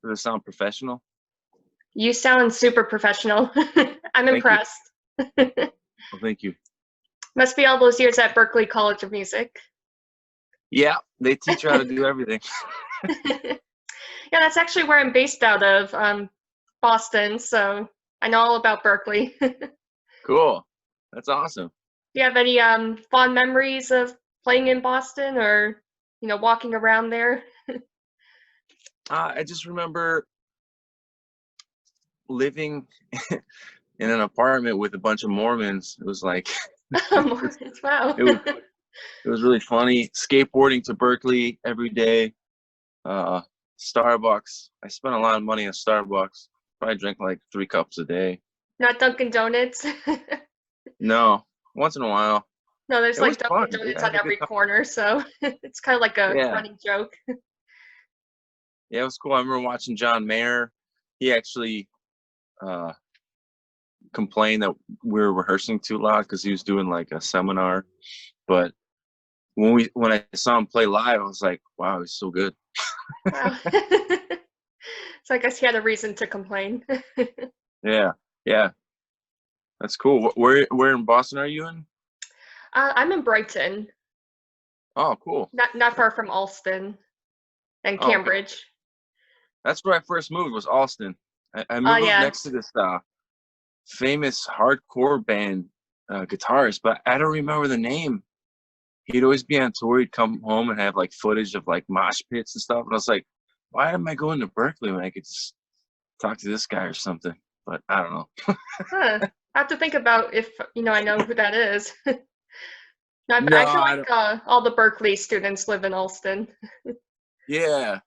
Does it sound professional? You sound super professional. I'm Thank you. impressed. Well, thank you. Must be all those years at Berklee College of Music. Yeah, they teach you how to do everything. Yeah, that's actually where I'm based out of, Boston, so I know all about Berkeley. Do Cool. That's awesome. you have any fond memories of playing in Boston or, walking around there? I just remember living in an apartment with a bunch of Mormons. It was like Wow. it was it was really funny. Skateboarding to Berkeley every day. Uh, Starbucks. I spent a lot of money on Starbucks. Probably drank like 3 cups a day. Not Dunkin' Donuts. No, once in a while. No, there's It was like Dunkin' fun. I Donuts on had a good every time. corner, so it's kind of like a Yeah, running joke. yeah, it was cool. I remember watching John Mayer. He actually uh, complained that we were rehearsing too loud because he was doing like a seminar. But when I saw him play live, I was like, wow, he's so good. Wow. So I guess he had a reason to complain. Yeah, yeah, that's cool. Where in Boston are you in? I'm in Brighton, Oh, cool. not far from Alston and Oh, okay. Cambridge. That's where I first moved, was Austin. I Oh moved yeah. next to this famous hardcore band guitarist, but I don't remember the name. He'd always be on tour. He'd come home and have like footage of like mosh pits and stuff. And I was like, why am I going to Berkeley when I could just talk to this guy or something? But I don't know. Huh. I have to think about if I know who that is. No, but No, I feel I like don't. all the Berkeley students live in Alston. Yeah,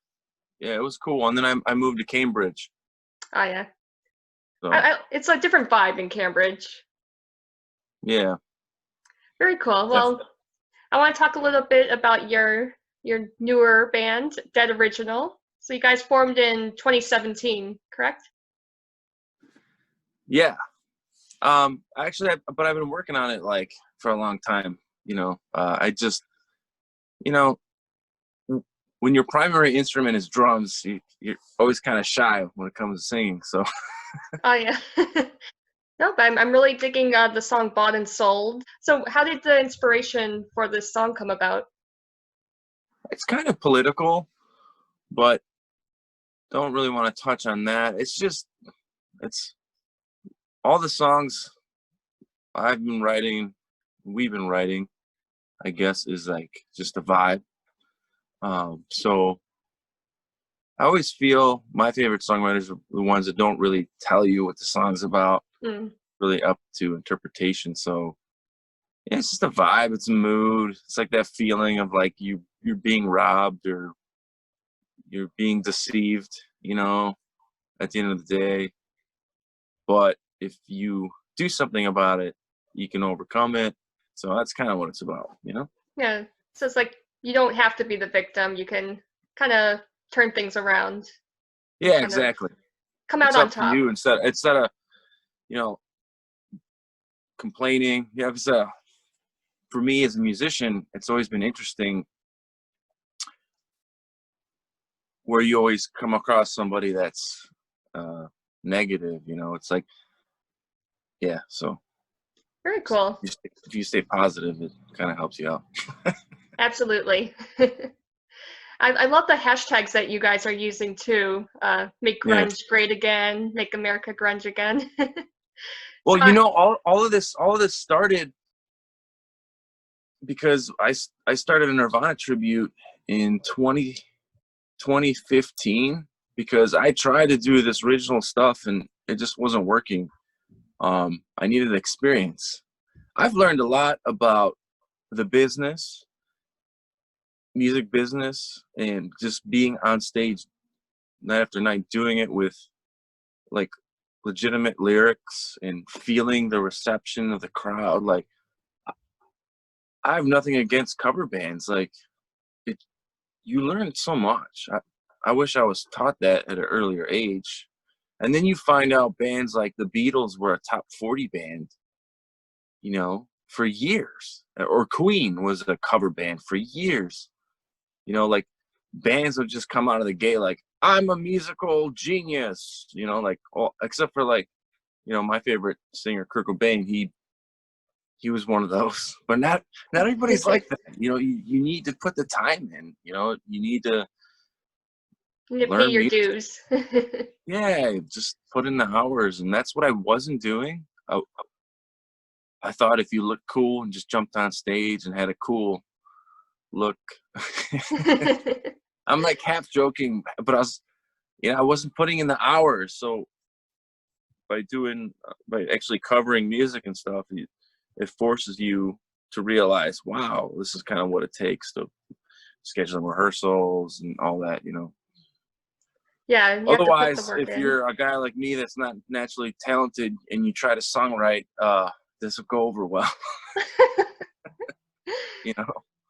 yeah, it was cool. And then I moved to Cambridge. Oh yeah. So It's a different vibe in Cambridge. yeah, Very cool. Well, definitely. I want to talk a little bit about your newer band, Dead Original. So you guys formed in 2017, correct? Yeah. Actually, but I've been working on it like for a long time. I just, you know, when your primary instrument is drums, you're always kind of shy when it comes to singing. So Oh yeah. No, but I'm really digging the song Bought and Sold. So how did the inspiration for this song come about? it's kind of political, but don't really want to touch on that. It's all the songs I've been writing, we've been writing, I guess, is like just a vibe. So I always feel my favorite songwriters are the ones that don't really tell you what the song's about, Mm. really up to interpretation. So yeah, it's just a vibe, it's a mood. It's like that feeling of like you're being robbed or you're being deceived, at the end of the day. But if you do something about it, you can overcome it. So that's kind of what it's about. Yeah. So it's like you don't have to be the victim. You can kind of turn things around and Yeah, kind of exactly. come out It's on up to top. you instead of, you know, complaining. Yeah, because for me as a musician, it's always been interesting where you always come across somebody that's negative. It's like, yeah. So Very cool. if you stay positive, it kind of helps you out. Absolutely. I love the hashtags that you guys are using too. Make Yeah. grunge great again. Make America grunge again. Well, So I, all of this started because I started a Nirvana tribute in 2015 because I tried to do this original stuff and it just wasn't working. I needed experience. I've learned a lot about the music business, and just being on stage night after night, doing it with like legitimate lyrics and feeling the reception of the crowd. Like, I have nothing against cover bands. Like, it, you learn so much. I wish I was taught that at an earlier age. And then you find out bands like the Beatles were a top 40 band, for years. Or Queen was a cover band for years. Like bands would just come out of the gate like, I'm a musical genius, you know, like all, except for like, you know, my favorite singer, Kurt Cobain, he was one of those. But not everybody's like that. You know, you need to put the time in, you know, you need to You need to pay learn your music. dues. Yeah, just put in the hours. And that's what I wasn't doing. I thought if you looked cool and just jumped on stage and had a cool look, I'm like half joking, but you know, I wasn't putting in the hours. So by actually covering music and stuff, it forces you to realize, wow, this is kind of what it takes to scheduling rehearsals and all that, you know. Yeah, you have to put the Otherwise, work if in. you're a guy like me that's not naturally talented and you try to songwrite, this will go over well, you know.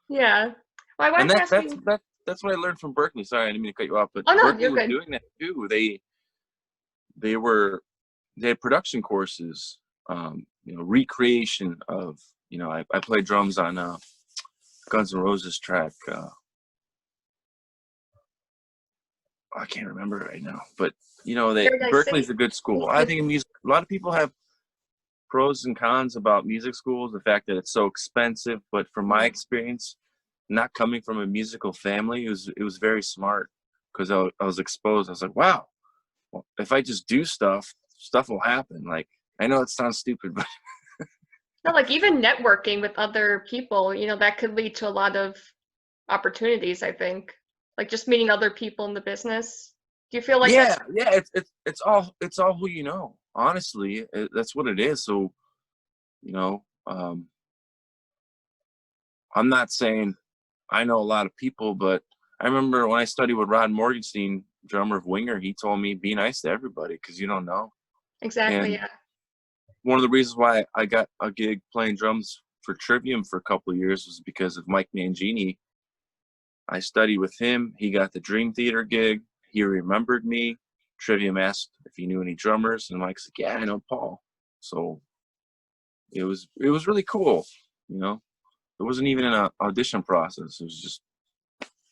Yeah. Well, I And wanted to ask you. that's what I learned from Berkeley. Sorry, I didn't mean to cut you off, but Oh no, Berkeley you're was good. doing that too. They were they had production courses, you know, recreation of, you know, I played drums on Guns N' Roses track. I can't remember it right now, but you know, Paradise Berkeley's City. a good school. I think in music, a lot of people have pros and cons about music schools. The fact that it's so expensive, but from my Mm. experience, not coming from a musical family, it was very smart because I was exposed. I was like, wow, well, if I just do stuff will happen. Like I know it sounds stupid, but No, like even networking with other people, that could lead to a lot of opportunities, I think. Like just meeting other people in the business. Do you feel like yeah, that's yeah, it's all who you know. Honestly, that's what it is. So you know, I'm not saying I know a lot of people, but I remember when I studied with Rod Morgenstein, drummer of Winger, he told me be nice to everybody because you don't know. exactly, And yeah. one of the reasons why I got a gig playing drums for Trivium for a couple of years was because of Mike Mangini. I studied with him. He got the Dream Theater gig. He remembered me. Trivium asked if he knew any drummers, and Mike's like, "Yeah, I know Paul." So it was really cool. You know, it wasn't even an audition process. It was just,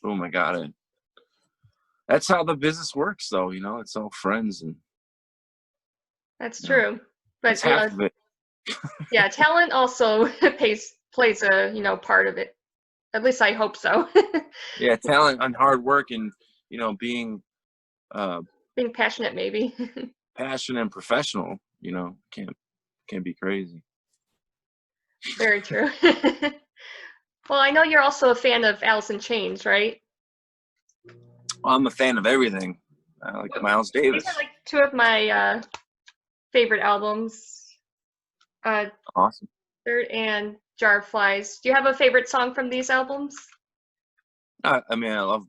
oh my god, that's how the business works, though. You know, it's all friends, and That's you know, true. that's But half of it. yeah, talent also plays a, part of it. At least I hope so. Yeah, talent and hard work, and you know, being uh, Being passionate maybe. passionate and professional. You know, can't be crazy. Very true. Well, I know you're also a fan of Alice in Chains, right? Well, I'm a fan of everything. I like Miles These are Davis. like two of my favorite albums, uh, Awesome. Dirt and Jar of Flies. Do you have a favorite song from these albums? I mean, I love.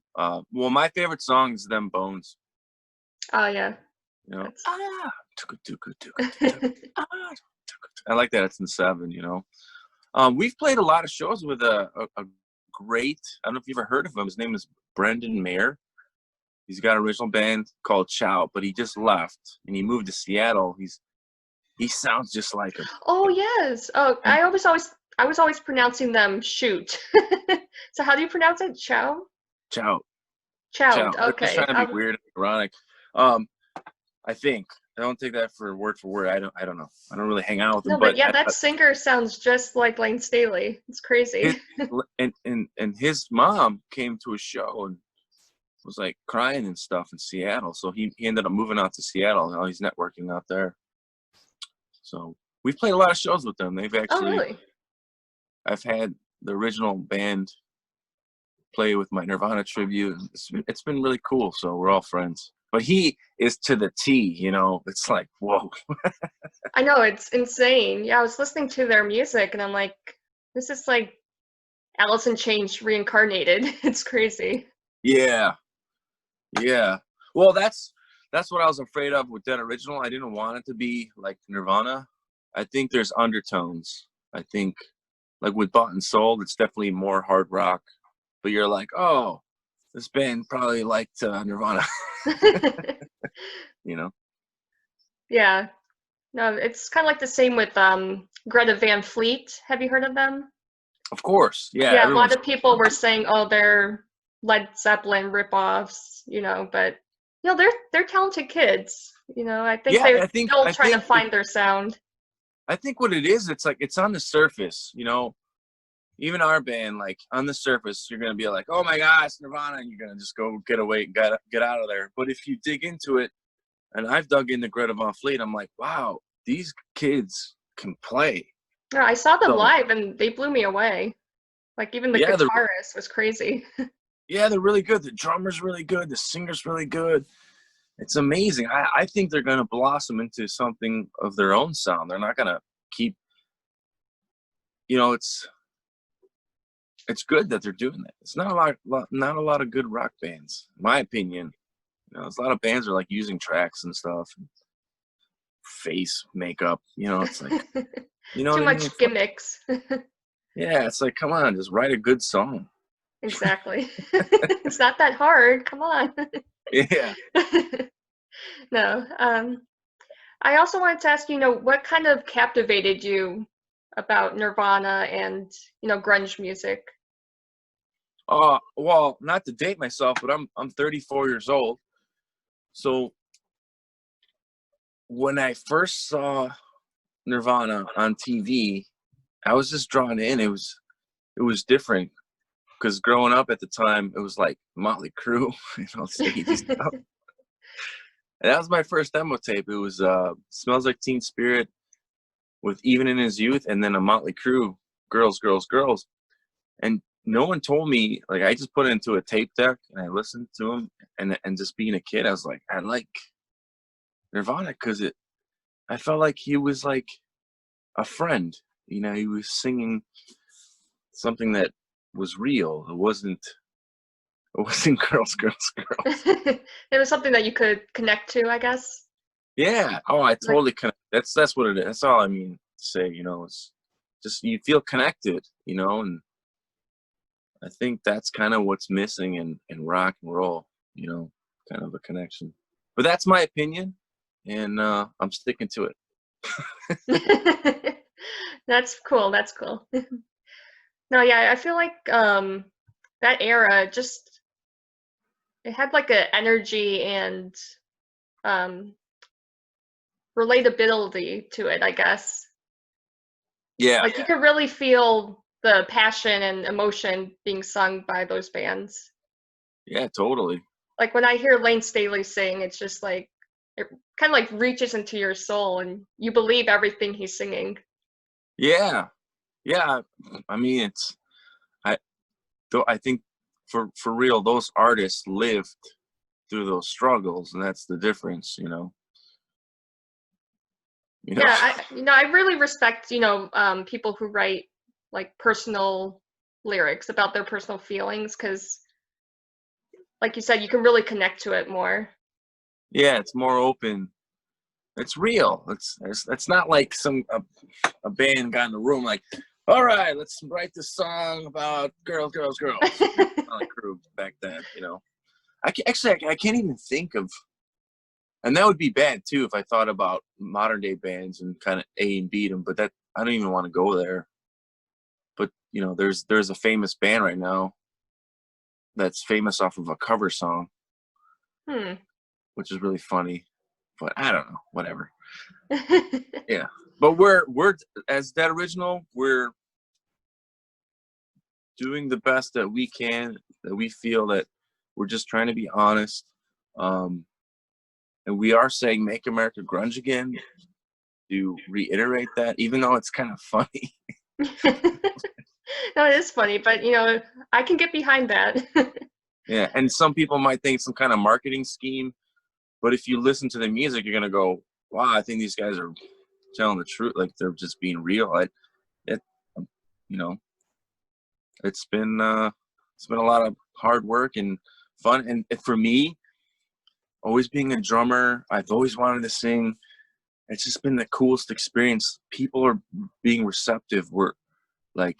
Well, my favorite song is "Them Bones." Oh yeah, You know, that's. tuka, tuka, tuka, tuka, ah, tuka, tuka. I like that. It's in 7. You know, we've played a lot of shows with a great. I don't know if you've ever heard of him. His name is Brendan Mayer. He's got an original band called Chow, but he just left and he moved to Seattle. He sounds just like him. Oh yes. Oh, And I was always pronouncing them shoot. So how do you pronounce it? Chow? Chow, Chow. Chow. They're just Okay. trying to be weird and ironic. Um, I think I don't take that for word. I don't know. I don't really hang out with him, No, but but yeah, that singer sounds just like Lane Staley. It's his crazy. and his mom came to a show and was like crying and stuff in Seattle. So he ended up moving out to Seattle. Now he's networking out there. So we've played a lot of shows with them. Oh, really? I've had the original band play with my Nirvana tribute. It's been really cool. So we're all friends. But he is to the T, you know. It's like, whoa. I know, it's insane. Yeah, I was listening to their music and I'm like, this is like Alice in Chains reincarnated. It's crazy. Yeah, yeah. Well, that's what I was afraid of with Dead Original. I didn't want it to be like Nirvana. I think there's undertones. I think like with Bought and Sold, it's definitely more hard rock. But you're like, oh, this band probably liked Nirvana, you know? Yeah. No, it's kind of like the same with Greta Van Fleet. Have you heard of them? Of course, yeah. Yeah, a lot Everyone's of people were saying, oh, they're Led Zeppelin ripoffs, but they're talented kids. I think Yeah, they're still trying to find their sound. I think what it is, it's like it's on the surface, even our band, like on the surface, you're gonna be like, oh my gosh, Nirvana, and you're gonna just go get away and get out of there. But if you dig into it, and I've dug into Greta Van Fleet, I'm like, wow, these kids can play. Yeah, I saw them So live and they blew me away. Like even the yeah, guitarist was crazy. they're really good. The drummer's really good. The singer's really good. It's amazing. I think they're gonna blossom into something of their own sound. They're not gonna keep, it's good that they're doing that. It's not not a lot of good rock bands, in my opinion. There's a lot of bands are like using tracks and stuff, and face makeup. It's like, Too what I mean? much gimmicks. Yeah, it's like, come on, just write a good song. Exactly. It's not that hard. Come on. Yeah. No. I also wanted to ask, what kind of captivated you about Nirvana and, grunge music? Well, not to date myself, but I'm 34 years old. So when I first saw Nirvana on TV, I was just drawn in. It was different because growing up at the time, it was like Motley Crue, it's 80s stuff. And that was my first demo tape. It was Smells Like Teen Spirit with Even in His Youth, and then a Motley Crue, Girls, Girls, Girls. And no one told me, like, I just put it into a tape deck and I listened to them, and just being a kid, I was like, I like Nirvana because I felt like he was like a friend. He was singing something that was real. It wasn't Girls, Girls, Girls. It was something that you could connect to, I guess. Yeah. Oh, I Like, totally connect. That's what it is. That's all I mean to say. It's just you feel connected. And I think that's kind of what's missing in rock and roll. Kind of a connection. But that's my opinion, and I'm sticking to it. that's cool. That's cool. No, yeah, I feel like that era just it had like a energy and um relatability to it, I guess. Yeah. Like you could really feel the passion and emotion being sung by those bands. Yeah. Totally. Like when I hear Lane Staley sing, it's just like it kind of like reaches into your soul and you believe everything he's singing. Yeah. Yeah. I mean, I I think for real, those artists lived through those struggles, and that's the difference. You know. Yeah, I really respect, people who write like personal lyrics about their personal feelings because like you said, you can really connect to it more. Yeah, it's more open. It's real. It's not like a band got in the room like, all right, let's write this song about girls, girls, girls. Not like crew back then. I can't even think of, and that would be bad too if I thought about modern day bands and kind of A and B them. But that I don't even want to go there. But there's a famous band right now that's famous off of a cover song, Hmm. which is really funny. But I don't know, whatever. Yeah, but we're as that original, we're doing the best that we can. That we feel that we're just trying to be honest, and we are saying "Make America Grunge Again." To reiterate that, even though it's kind of funny. No, it is funny, but I can get behind that. Yeah, and some people might think some kind of marketing scheme, but if you listen to the music, you're gonna go, "Wow, I think these guys are telling the truth. Like they're just being real." It, you know, it's been a lot of hard work and fun, and for me, always being a drummer, I've always wanted to sing. It's just been the coolest experience. People are being receptive. Like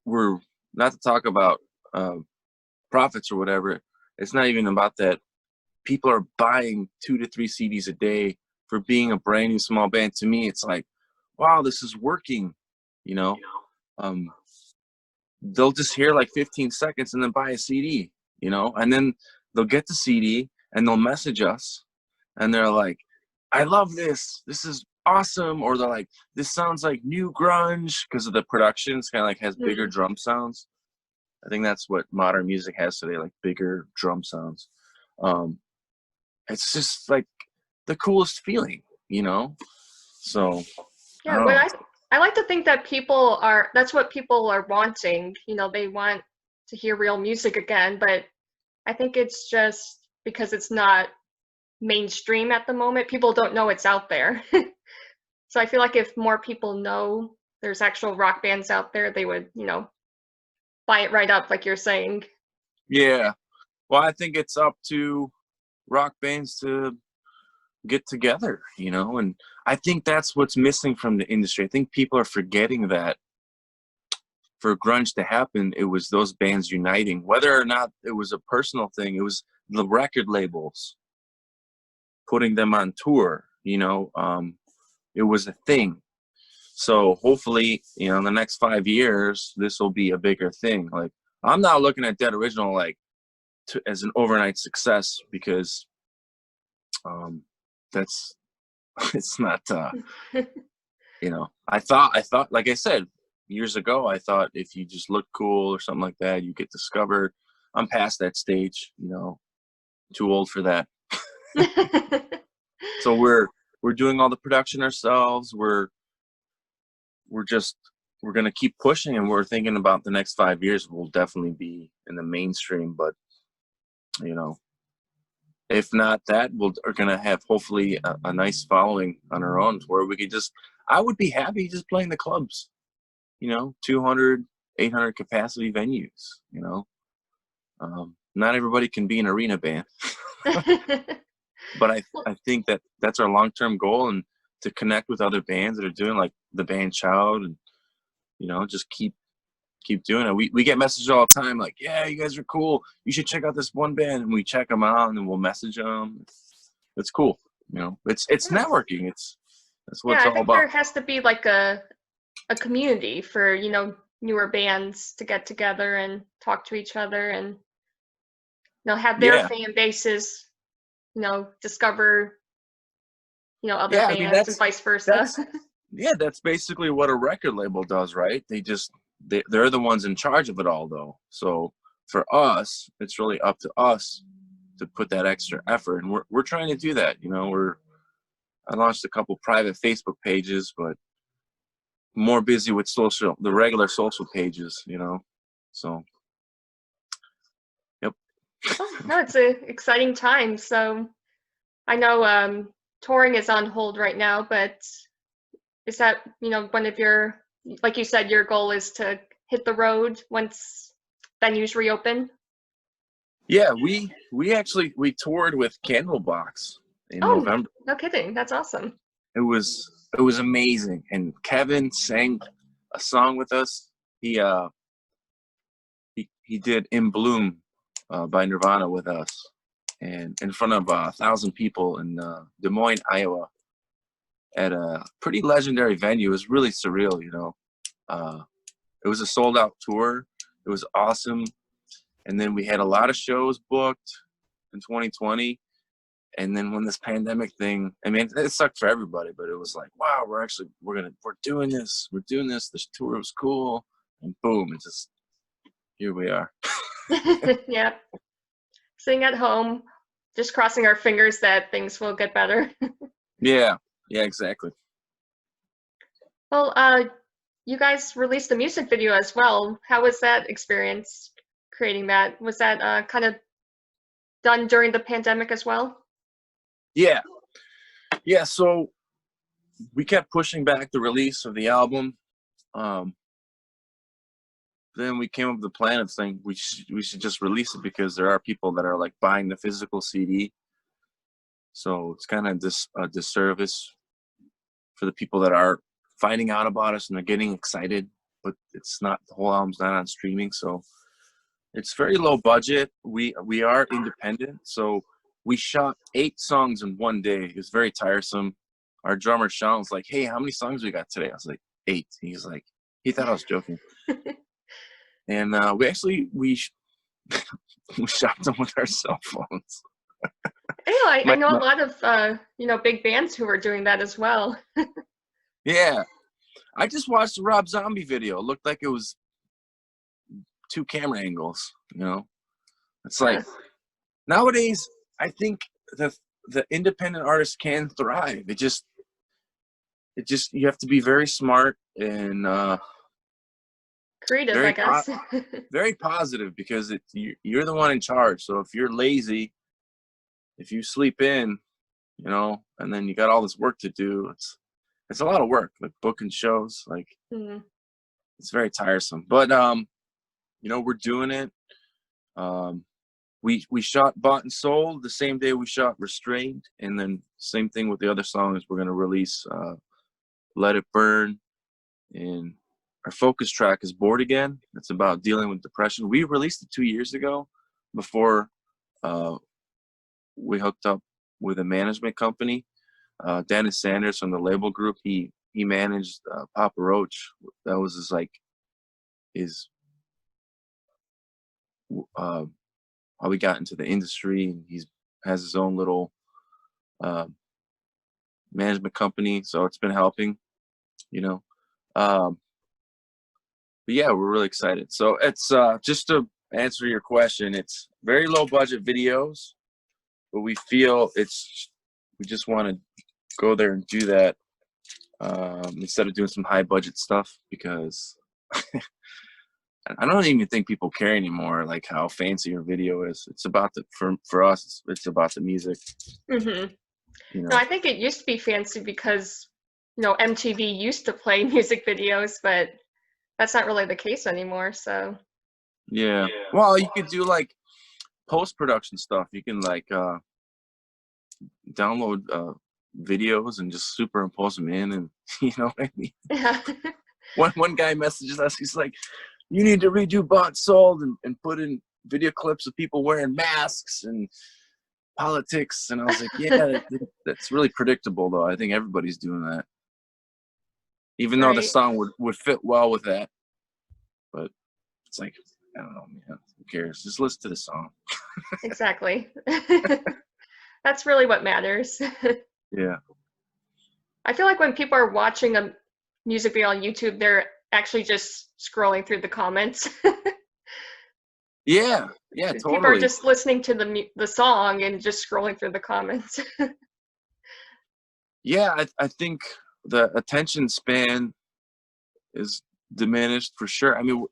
we're not to talk about profits or whatever. It's not even about that. People are buying 2 to 3 CDs a day for being a brand new small band. To me, it's like, wow, this is working. You know, um, they'll just hear like 15 seconds and then buy a CD. And then they'll get the CD and they'll message us, and they're like, "I love this. This is awesome," or they're like, "This sounds like new grunge," because of the production. It's kind of like has bigger Mm. drum sounds. I think that's what modern music has today, like bigger drum sounds. Um, it's just like the coolest feeling, you know? So I Yeah, don't but know. I like to think that people are that's what people are wanting. You know, they want to hear real music again, but I think it's just because it's not mainstream at the moment. People don't know it's out there. So I feel like if more people know there's actual rock bands out there, they would, buy it right up, like you're saying. Yeah. Well, I think it's up to rock bands to get together, you know? And I think that's what's missing from the industry. I think people are forgetting that for grunge to happen, it was those bands uniting. Whether or not it was a personal thing, it was the record labels putting them on tour, you know? It was a thing. So hopefully, you know, in the next 5 years, this will be a bigger thing. Like, I'm not looking at Dead Original like as an overnight success, because that's it's not you know, I thought like I said years ago, I thought if you just look cool or something like that, you get discovered. I'm past that stage, you know, too old for that. So we're doing all the production ourselves. We're just we're gonna keep pushing, and we're thinking about the next 5 years will definitely be in the mainstream. But you know, if not that, are gonna have hopefully a nice following on our own, where we could just. I would be happy just playing the clubs, you know, 200, 800 capacity venues. You know, not everybody can be an arena band, but I think that that's our long term goal, and to connect with other bands that are doing like the band Child, and you know, just keep doing it. We get messages all the time like, yeah, you guys are cool. You should check out this one band, and we check them out, and then we'll message them. It's cool. You know, it's Yeah. networking. That's what Yeah, it's I all think about. there has to be like a community for, newer bands to get together and talk to each other and, have their Yeah, fan bases, discover, other yeah. I mean, bands and vice versa. that's yeah, that's basically what a record label does, right? They're the ones in charge of it all, though. So for us, it's really up to us to put that extra effort, and we're trying to do that. You know, I launched a couple private Facebook pages, but more busy with the regular social pages, you know. So, yep. Oh, no, it's a exciting time. So I know touring is on hold right now, but is that, one of your, like you said, your goal is to hit the road once venues reopen? Yeah, we toured with Candlebox in Oh, November. no kidding. That's awesome. It was amazing, and Kevin sang a song with us. He he did "In Bloom" by Nirvana with us, and in front of 1,000 people in Des Moines, Iowa, at a pretty legendary venue. It was really surreal, you know. Uh, it was a sold out tour. It was awesome. And then we had a lot of shows booked in 2020. And then when this pandemic thing, I mean, it sucked for everybody, but it was like, wow, we're doing this. We're doing this. This tour was cool. And boom, it just, here we are. Yeah, sitting at home, just crossing our fingers that things will get better. Yeah. Yeah, exactly. Well, you guys released a music video as well. How was that experience creating that? Was that kind of done during the pandemic as well? Yeah. Yeah. So we kept pushing back the release of the album. Um, then we came up with the plan of saying we should just release it, because there are people that are like buying the physical CD. So it's kind of a disservice for the people that are finding out about us and they're getting excited, but it's not, the whole album's not on streaming. So it's very low budget. We are independent, so we shot 8 songs in one day. It was very tiresome. Our drummer Sean was like, "Hey, how many songs we got today?" I was like, 8. He's like, he thought I was joking. And we actually we shot them with our cell phones. I My, know a my, lot of big bands who are doing that as well. yeah, I just watched the Rob Zombie video. It looked like it was two camera angles. It's like Huh. nowadays, I think the independent artist can thrive. It just you have to be very smart and Creative, I very guess. very positive, because you're the one in charge. So if you're lazy, if you sleep in, and then you got all this work to do, it's a lot of work, like booking shows. Like, Mm. it's very tiresome. But we're doing it. Um, we shot Bought and Sold the same day we shot Restrained, and then same thing with the other songs. We're gonna release Let It Burn, and our focus track is Bored Again. It's about dealing with depression. We released it 2 years ago, before uh, we hooked up with a management company. Dennis Sanders from the label group, he managed Papa Roach. That was his uh, how he got into the industry, and he's has his own little uh, management company, so it's been helping, you know. Um, but yeah, we're really excited. So it's just to answer your question, it's very low budget videos, but we feel we just want to go there and do that, instead of doing some high budget stuff, because I don't even think people care anymore, like how fancy your video is. It's about for us, it's about the music, Hmm. you No, know. I think it used to be fancy because MTV used to play music videos, but that's not really the case anymore. So Yeah. Well, you could do like post production stuff. You can like download videos and just superimpose them in, and you know what I mean. yeah, One guy messages us. He's like, "You need to redo Bought Sold and put in video clips of people wearing masks and politics." And I was like, "Yeah, that's really predictable, though. I think everybody's doing that, even though the right, song would fit well with that." But it's like, I don't know, man. Who cares? Just listen to the song. exactly. That's really what matters. Yeah. I feel like when people are watching a music video on YouTube, they're actually just scrolling through the comments. Yeah. Yeah. People are Totally. just listening to the song and just scrolling through the comments. Yeah. I think the attention span is diminished for sure. I mean,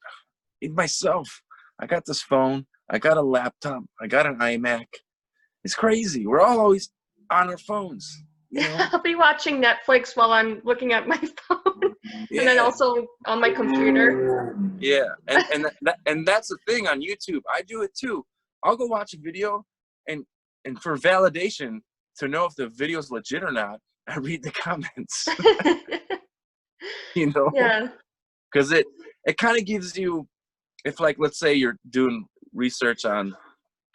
in myself, I got this phone, I got a laptop, I got an iMac. It's crazy. We're all always on our phones, you know? I'll be watching Netflix while I'm looking at my phone, and then Yeah. also on my computer. Yeah. And that's the thing on YouTube. I do it too. I'll go watch a video, and for validation to know if the video's legit or not, I read the comments, you know? Yeah. Because it kind of gives you, if like, let's say you're doing research on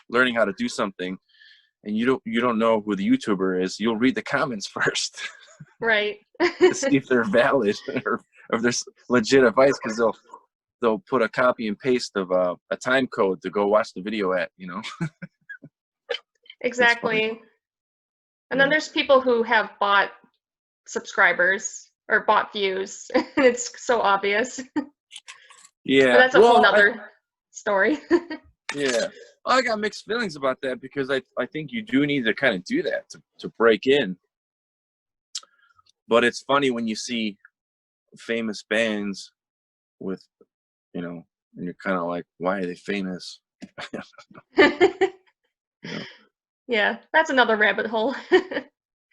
learning how to do something, and you don't know who the YouTuber is, you'll read the comments first Right. to see if they're valid, or if there's legit advice, because they'll put a copy and paste of a time code to go watch the video at, you know. It's funny. Exactly. And then Yeah. there's people who have bought subscribers or bought views, and it's so obvious. But Yeah. that's a whole Well, nother story. yeah. I got mixed feelings about that, because I think you do need to kind of do that to break in. But it's funny when you see famous bands with, and you're kind of like, why are they famous? You know. Yeah, that's another rabbit hole.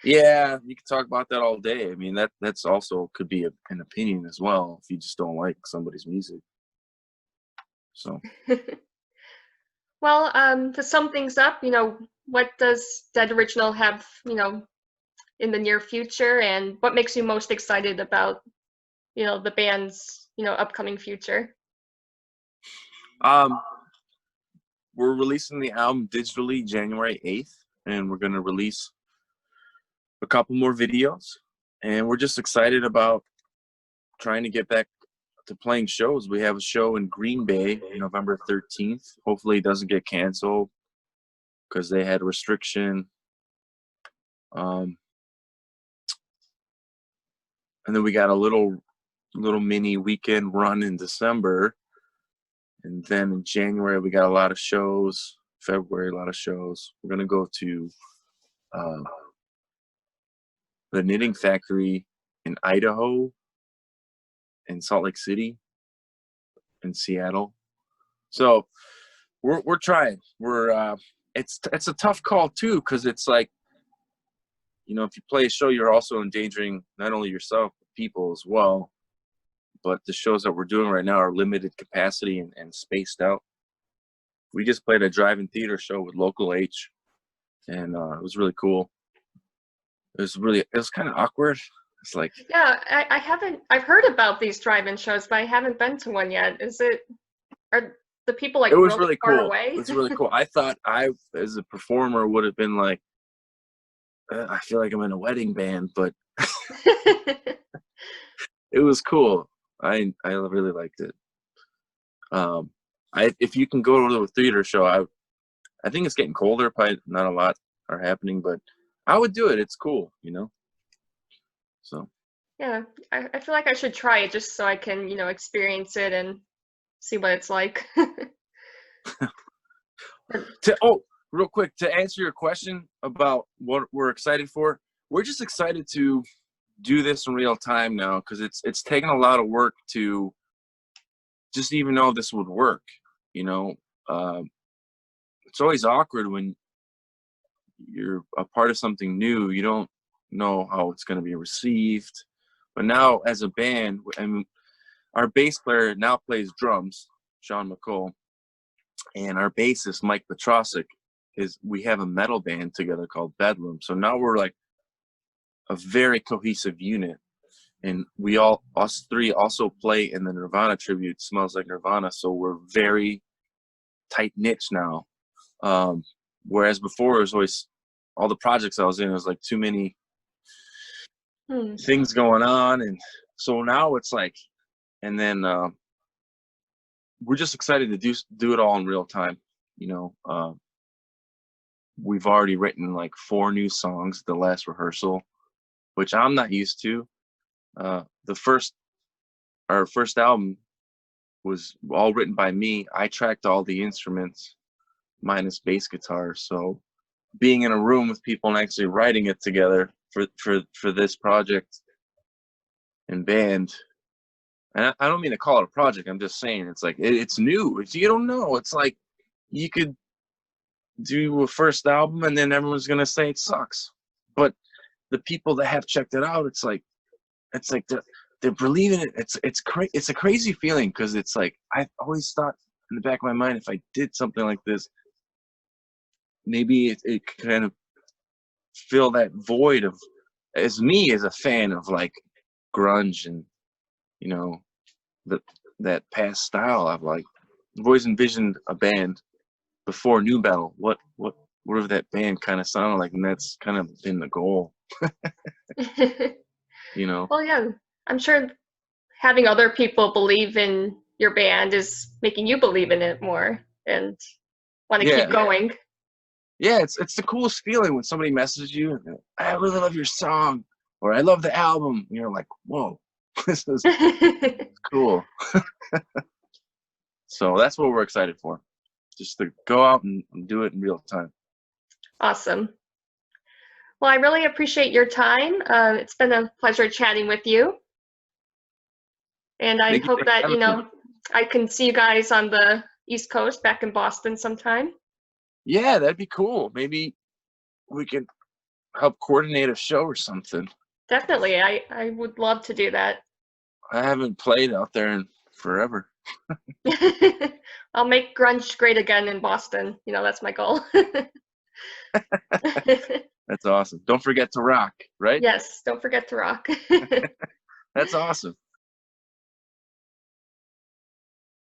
Yeah, you can talk about that all day. I mean, that's also could be an opinion as well, if you just don't like somebody's music. So, Well, to sum things up, what does Dead Original have, in the near future, and what makes you most excited about, the band's, upcoming future? um, we're releasing the album digitally January 8th, and we're gonna release a couple more videos, and we're just excited about trying to get back to playing shows. We have a show in Green Bay November 13th. Hopefully, it doesn't get canceled, because they had restriction Um, and then we got a little mini weekend run in December, and then in January we got a lot of shows. February, a lot of shows. We're gonna go to uh, the Knitting Factory in Idaho, in Salt Lake City, in Seattle. So we're trying. It's a tough call too, because it's like, you know, if you play a show, you're also endangering not only yourself, but people as well. But the shows that we're doing right now are limited capacity and spaced out. We just played a drive-in theater show with Local H, and it was really cool. It was kind of awkward. It's like, Yeah, I haven't. I've heard about these drive-in shows, but I haven't been to one yet. Are the people like it was really really far cool. away? It's really cool. I thought I, as a performer, would have been like, I feel like I'm in a wedding band, but it was cool. I really liked it. If you can go to a theater show, I think it's getting colder. Probably not a lot are happening, but I would do it. It's cool, you know. So Yeah, I feel like I should try it just so I can, experience it and see what it's like. real quick, to answer your question about what we're excited for, we're just excited to do this in real time now, because it's taken a lot of work to just even know this would work. You know, it's always awkward when you're a part of something new. You don't know how it's going to be received. But now, as a band, and our bass player now plays drums, Sean McCall, and our bassist Mike Petrosic we have a metal band together called Bedlam. So now we're like a very cohesive unit, and us three also play in the Nirvana tribute, Smells Like Nirvana. So we're very tight knit now. Whereas before, it was always all the projects I was in, it was like too many things going on, and so now it's like, and then we're just excited to do it all in real time. You know, we've already written like 4 new songs the last rehearsal, which I'm not used to. Our first album was all written by me. I tracked all the instruments minus bass guitar. So being in a room with people and actually writing it together for this project and band, and I don't mean to call it a project, I'm just saying it's like it's new. If you don't know, it's like you could do a first album and then everyone's gonna say it sucks, but the people that have checked it out, it's like they're believing it. It's a crazy feeling, because it's like I've always thought in the back of my mind, if I did something like this, maybe it could kind of fill that void of, as a fan of like grunge and, you know, that past style. I've always envisioned a band before new metal, whatever that band kind of sounded like, and that's kind of been the goal. You know. Well, yeah, I'm sure having other people believe in your band is making you believe in it more and want to keep going. Yeah, it's the coolest feeling when somebody messages you and I really love your song, or I love the album, and you're like, whoa, this is cool. So that's what we're excited for, just to go out and do it in real time. Awesome. Well, I really appreciate your time. It's been a pleasure chatting with you. And I hope that, I can see you guys on the East Coast back in Boston sometime. Yeah, that'd be cool. Maybe we could help coordinate a show or something. Definitely. I would love to do that. I haven't played out there in forever. I'll make grunge great again in Boston. That's my goal. That's awesome. Don't forget to rock, right? Yes, don't forget to rock. That's awesome.